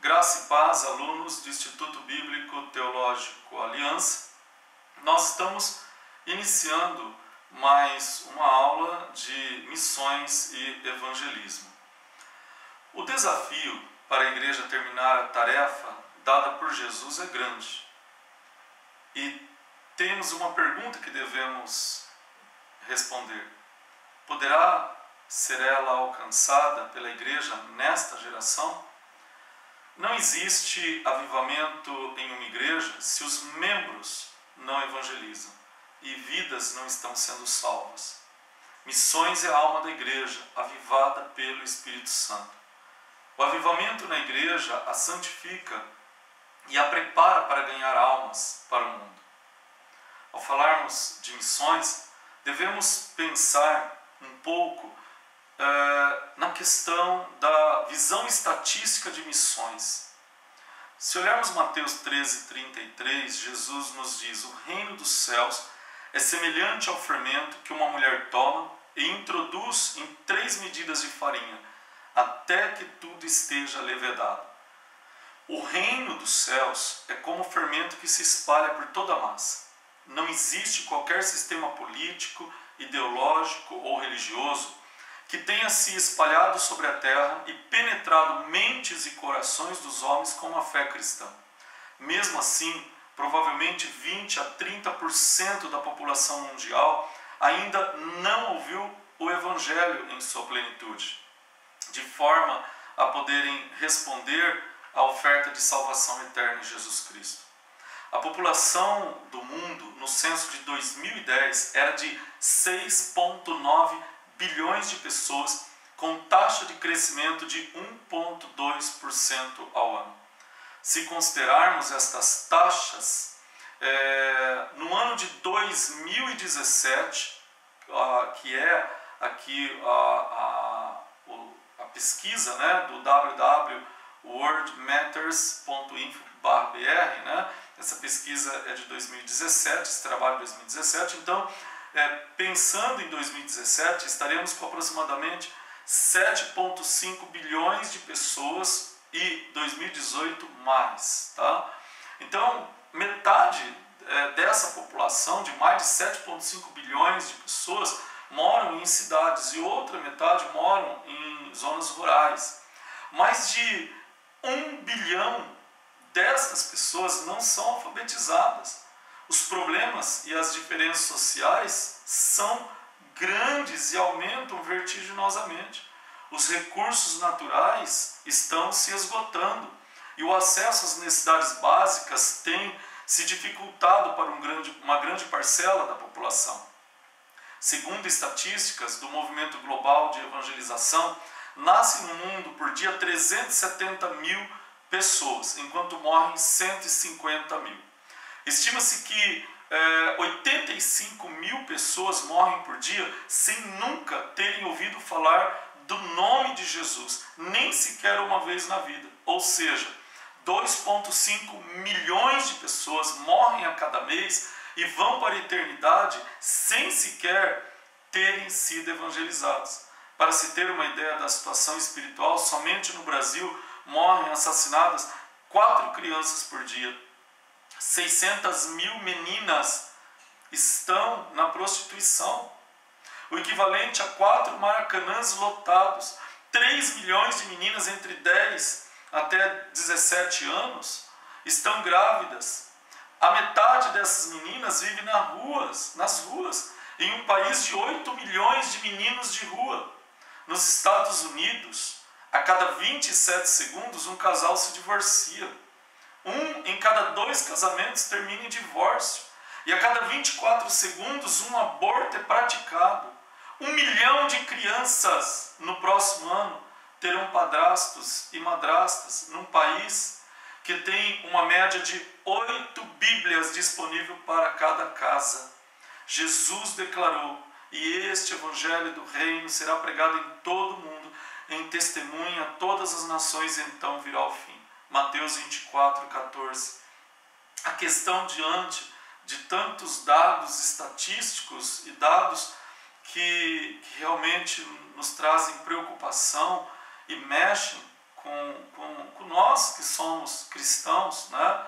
Graça e paz, alunos do Instituto Bíblico Teológico Aliança. Nós estamos iniciando mais uma aula de missões e evangelismo. O desafio para a igreja terminar a tarefa dada por Jesus é grande. E temos uma pergunta que devemos responder. Poderá ser ela alcançada pela igreja nesta geração? Não existe avivamento em uma igreja se os membros não evangelizam e vidas não estão sendo salvas. Missões é a alma da igreja, avivada pelo Espírito Santo. O avivamento na igreja a santifica e a prepara para ganhar almas para o mundo. Ao falarmos de missões, devemos pensar um pouco na questão da visão estatística de missões. Se olharmos Mateus 13:33, Jesus nos diz: o reino dos céus é semelhante ao fermento que uma mulher toma e introduz em 3 medidas de farinha, até que tudo esteja levedado. O reino dos céus é como o fermento que se espalha por toda a massa. Não existe qualquer sistema político, ideológico ou religioso que tenha se espalhado sobre a terra e penetrado mentes e corações dos homens com a fé cristã. Mesmo assim, provavelmente 20 a 30% da população mundial ainda não ouviu o Evangelho em sua plenitude, de forma a poderem responder à oferta de salvação eterna em Jesus Cristo. A população do mundo, no censo de 2010, era de 6,9 bilhões de pessoas, com taxa de crescimento de 1,2% ao ano. Se considerarmos estas taxas, no ano de 2017, que é aqui a pesquisa, né, do www.worldmatters.info/br, né? Essa pesquisa é de 2017, esse trabalho de 2017, então, pensando em 2017, estaremos com aproximadamente 7,5 bilhões de pessoas e 2018 mais. Tá? Então, metade dessa população, de mais de 7,5 bilhões de pessoas, moram em cidades e outra metade moram em zonas rurais. Mais de 1 bilhão destas pessoas não são alfabetizadas. Os problemas e as diferenças sociais são grandes e aumentam vertiginosamente. Os recursos naturais estão se esgotando e o acesso às necessidades básicas tem se dificultado para uma grande parcela da população. Segundo estatísticas do Movimento Global de Evangelização, nascem no mundo por dia 370 mil pessoas, enquanto morrem 150 mil. Estima-se que 85 mil pessoas morrem por dia sem nunca terem ouvido falar do nome de Jesus, nem sequer uma vez na vida. Ou seja, 2,5 milhões de pessoas morrem a cada mês e vão para a eternidade sem sequer terem sido evangelizados. Para se ter uma ideia da situação espiritual, somente no Brasil morrem assassinadas 4 crianças por dia. 600 mil meninas estão na prostituição, o equivalente a 4 maracanãs lotados. 3 milhões de meninas entre 10 até 17 anos estão grávidas. A metade dessas meninas vive nas ruas, em um país de 8 milhões de meninos de rua. Nos Estados Unidos, a cada 27 segundos um casal se divorcia. 1 em cada 2 casamentos termina em divórcio. E a cada 24 segundos um aborto é praticado. 1 milhão de crianças no próximo ano terão padrastos e madrastas num país que tem uma média de 8 Bíblias disponíveis para cada casa. Jesus declarou: e este evangelho do reino será pregado em todo o mundo, em testemunha a todas as nações, e então virá o fim. Mateus 24:14. A questão diante de tantos dados estatísticos e dados que realmente nos trazem preocupação e mexem com nós que somos cristãos, né?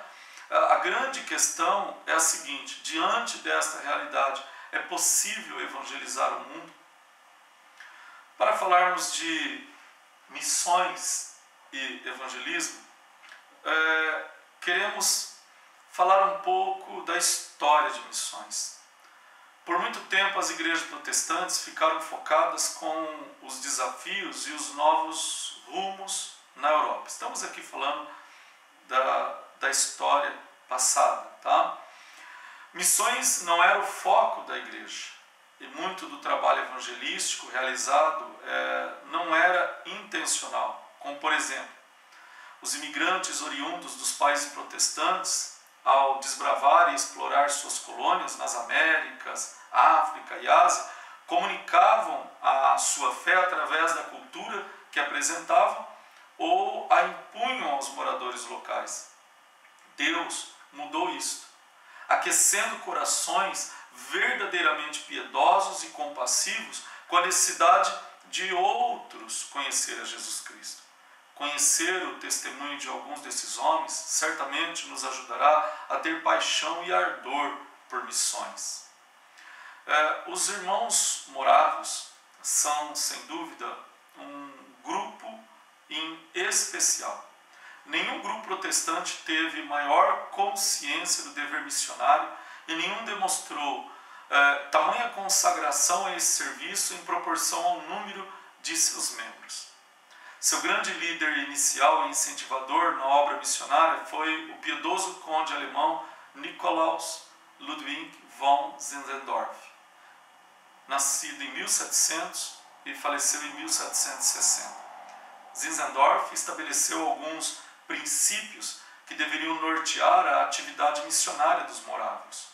A grande questão é a seguinte: diante desta realidade, é possível evangelizar o mundo? Para falarmos de missões e evangelismo, queremos falar um pouco da história de missões. Por muito tempo as igrejas protestantes ficaram focadas com os desafios e os novos rumos na Europa. Estamos aqui falando da história passada, tá? Missões não era o foco da igreja, e muito do trabalho evangelístico realizado não era intencional, como por exemplo, os imigrantes oriundos dos países protestantes, ao desbravar e explorar suas colônias nas Américas, África e Ásia, comunicavam a sua fé através da cultura que apresentavam ou a impunham aos moradores locais. Deus mudou isto, aquecendo corações verdadeiramente piedosos e compassivos com a necessidade de outros conhecer a Jesus Cristo. Conhecer o testemunho de alguns desses homens certamente nos ajudará a ter paixão e ardor por missões. Os irmãos moravos são, sem dúvida, um grupo em especial. Nenhum grupo protestante teve maior consciência do dever missionário e nenhum demonstrou tamanha consagração a esse serviço em proporção ao número de seus membros. Seu grande líder inicial e incentivador na obra missionária foi o piedoso conde alemão Nikolaus Ludwig von Zinzendorf, nascido em 1700 e faleceu em 1760. Zinzendorf estabeleceu alguns princípios que deveriam nortear a atividade missionária dos morávios.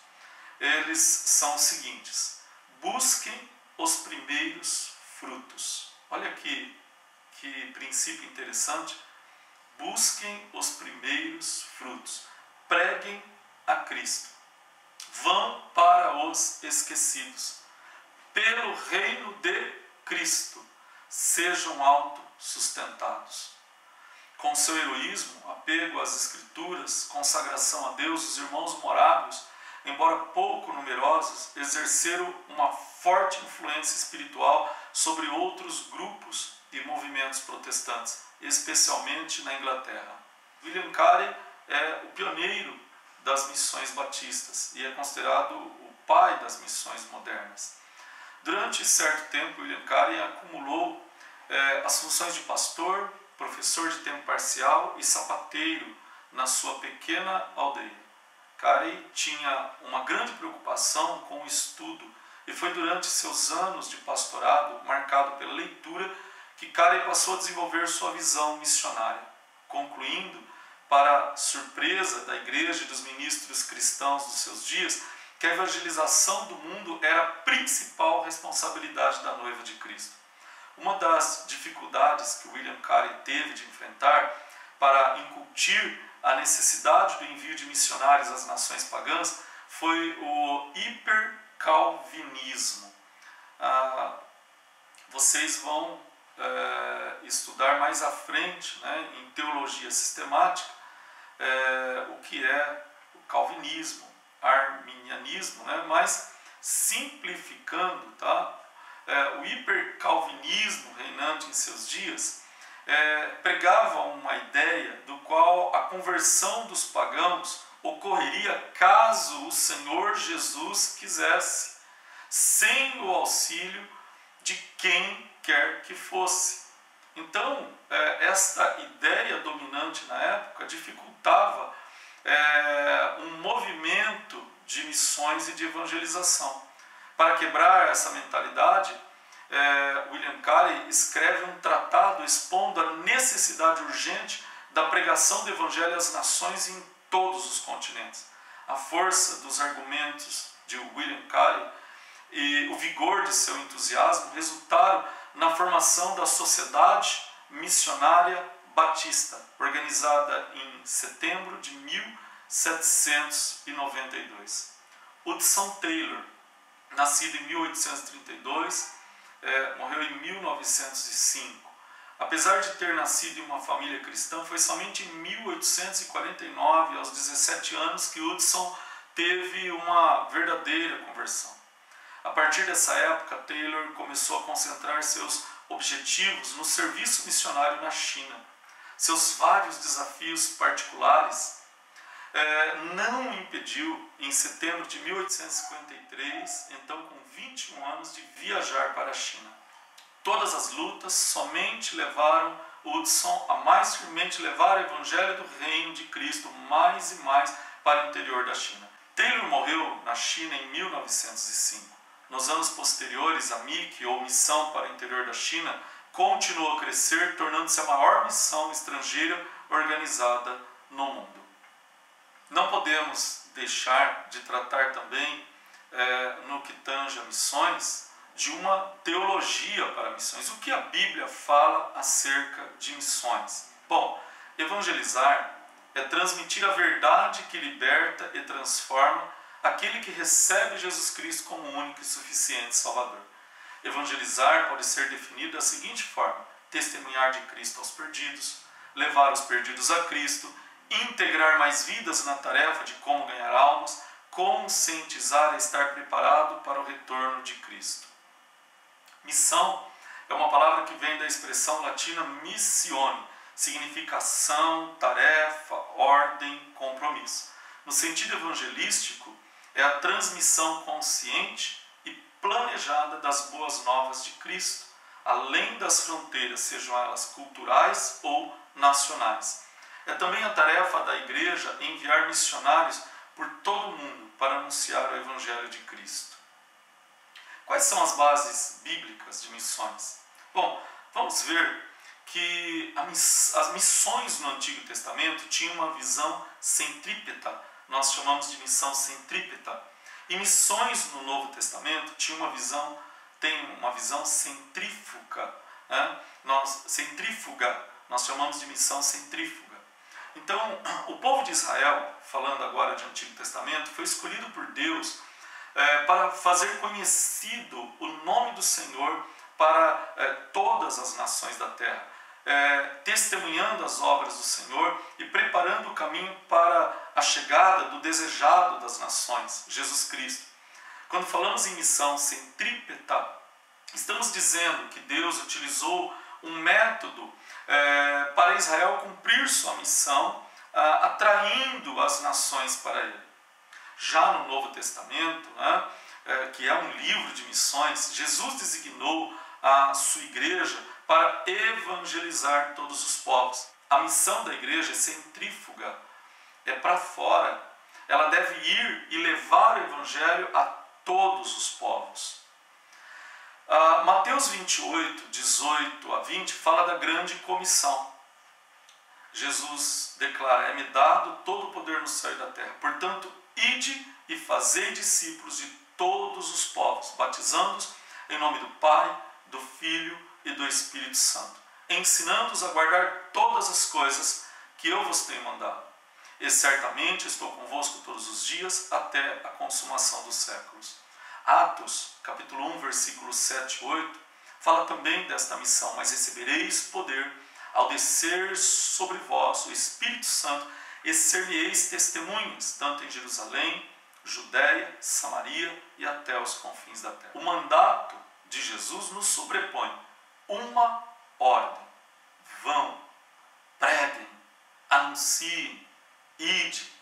Eles são os seguintes: busquem os primeiros frutos. Olha aqui que princípio interessante. Busquem os primeiros frutos. Preguem a Cristo. Vão para os esquecidos. Pelo reino de Cristo, sejam autossustentados. Com seu heroísmo, apego às Escrituras, consagração a Deus, os irmãos morávios, embora pouco numerosos, exerceram uma forte influência espiritual sobre outros grupos e movimentos protestantes, especialmente na Inglaterra. William Carey é o pioneiro das missões batistas e é considerado o pai das missões modernas. Durante certo tempo, William Carey acumulou as funções de pastor, professor de tempo parcial e sapateiro na sua pequena aldeia. Carey tinha uma grande preocupação com o estudo e foi durante seus anos de pastorado, marcado pela leitura, que Carey passou a desenvolver sua visão missionária, concluindo, para surpresa da igreja e dos ministros cristãos dos seus dias, que a evangelização do mundo era a principal responsabilidade da noiva de Cristo. Uma das dificuldades que William Carey teve de enfrentar para incutir a necessidade do envio de missionários às nações pagãs foi o hipercalvinismo. Vocês vão estudar mais à frente, né, em teologia sistemática, o que é o calvinismo, arminianismo, né, mas simplificando, tá? O hipercalvinismo reinante em seus dias pregava uma ideia do qual a conversão dos pagãos ocorreria caso o Senhor Jesus quisesse, sem o auxílio de quem quer que fosse. Então, esta ideia dominante na época dificultava um movimento de missões e de evangelização. Para quebrar essa mentalidade, William Carey escreve um tratado expondo a necessidade urgente da pregação do Evangelho às nações em todos os continentes. A força dos argumentos de William Carey e o vigor de seu entusiasmo resultaram na formação da Sociedade Missionária Batista, organizada em setembro de 1792. Hudson Taylor, nascido em 1832, morreu em 1905. Apesar de ter nascido em uma família cristã, foi somente em 1849, aos 17 anos, que Hudson teve uma verdadeira conversão. A partir dessa época, Taylor começou a concentrar seus objetivos no serviço missionário na China. Seus vários desafios particulares não o impediu, em setembro de 1853, então com 21 anos, de viajar para a China. Todas as lutas somente levaram Hudson a mais firmemente levar o Evangelho do Reino de Cristo mais e mais para o interior da China. Taylor morreu na China em 1905. Nos anos posteriores, a MIC, ou Missão para o Interior da China, continuou a crescer, tornando-se a maior missão estrangeira organizada no mundo. Não podemos deixar de tratar também, no que tange a missões, de uma teologia para missões. O que a Bíblia fala acerca de missões? Bom, evangelizar é transmitir a verdade que liberta e transforma aquele que recebe Jesus Cristo como único e suficiente Salvador. Evangelizar pode ser definido da seguinte forma: testemunhar de Cristo aos perdidos, levar os perdidos a Cristo, integrar mais vidas na tarefa de como ganhar almas, conscientizar a estar preparado para o retorno de Cristo. Missão é uma palavra que vem da expressão latina missione, significa ação, tarefa, ordem, compromisso. No sentido evangelístico, é a transmissão consciente e planejada das boas novas de Cristo, além das fronteiras, sejam elas culturais ou nacionais. É também a tarefa da igreja enviar missionários por todo o mundo para anunciar o Evangelho de Cristo. Quais são as bases bíblicas de missões? Bom, vamos ver que as missões no Antigo Testamento tinham uma visão centrípeta, nós chamamos de missão centrípeta. E missões no Novo Testamento têm uma visão centrífuga, né? Centrífuga, nós chamamos de missão centrífuga. Então, o povo de Israel, falando agora de Antigo Testamento, foi escolhido por Deus para fazer conhecido o nome do Senhor para todas as nações da terra, testemunhando as obras do Senhor e preparando o caminho para a chegada do desejado das nações, Jesus Cristo. Quando falamos em missão centrípeta, estamos dizendo que Deus utilizou um método para Israel cumprir sua missão, atraindo as nações para ele. Já no Novo Testamento, que é um livro de missões, Jesus designou a sua igreja para evangelizar todos os povos. A missão da igreja é centrífuga, é para fora. Ela deve ir e levar o evangelho a todos os povos. Mateus 28, 18 a 20 fala da grande comissão. Jesus declara: é-me dado todo o poder no céu e da terra. Portanto, ide e fazei discípulos de todos os povos, batizando-os em nome do Pai, do Filho e do Espírito Santo, ensinando-os a guardar todas as coisas que eu vos tenho mandado. E certamente estou convosco todos os dias até a consumação dos séculos. Atos, capítulo 1, versículos 7 e 8, fala também desta missão: mas recebereis poder ao descer sobre vós o Espírito Santo, e ser-me-eis testemunhas, tanto em Jerusalém, Judéia, Samaria e até os confins da terra. O mandato de Jesus nos sobrepõe uma ordem: vão, preguem, anunciem, ide.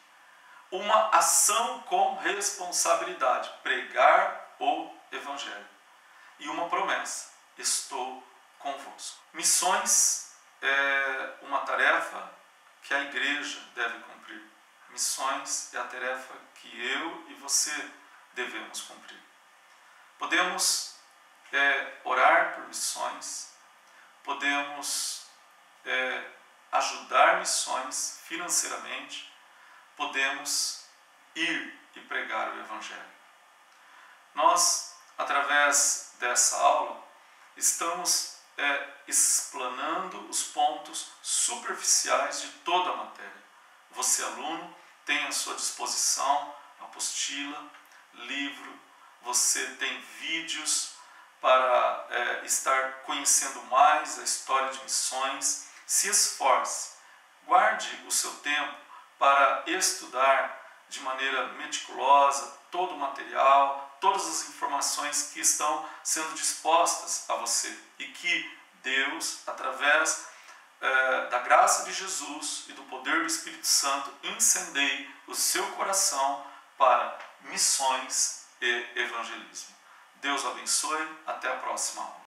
Uma ação com responsabilidade: pregar o Evangelho. E uma promessa: estou convosco. Missões é uma tarefa que a igreja deve cumprir. Missões é a tarefa que eu e você devemos cumprir. Podemos orar por missões, podemos ajudar missões financeiramente, podemos ir e pregar o Evangelho. Nós, através dessa aula, estamos explanando os pontos superficiais de toda a matéria. Você, aluno, tem à sua disposição apostila, livro, você tem vídeos para estar conhecendo mais a história de missões. Se esforce, guarde o seu tempo para estudar de maneira meticulosa todo o material, todas as informações que estão sendo dispostas a você, e que Deus, através da graça de Jesus e do poder do Espírito Santo, incendeie o seu coração para missões e evangelismo. Deus o abençoe. Até a próxima aula.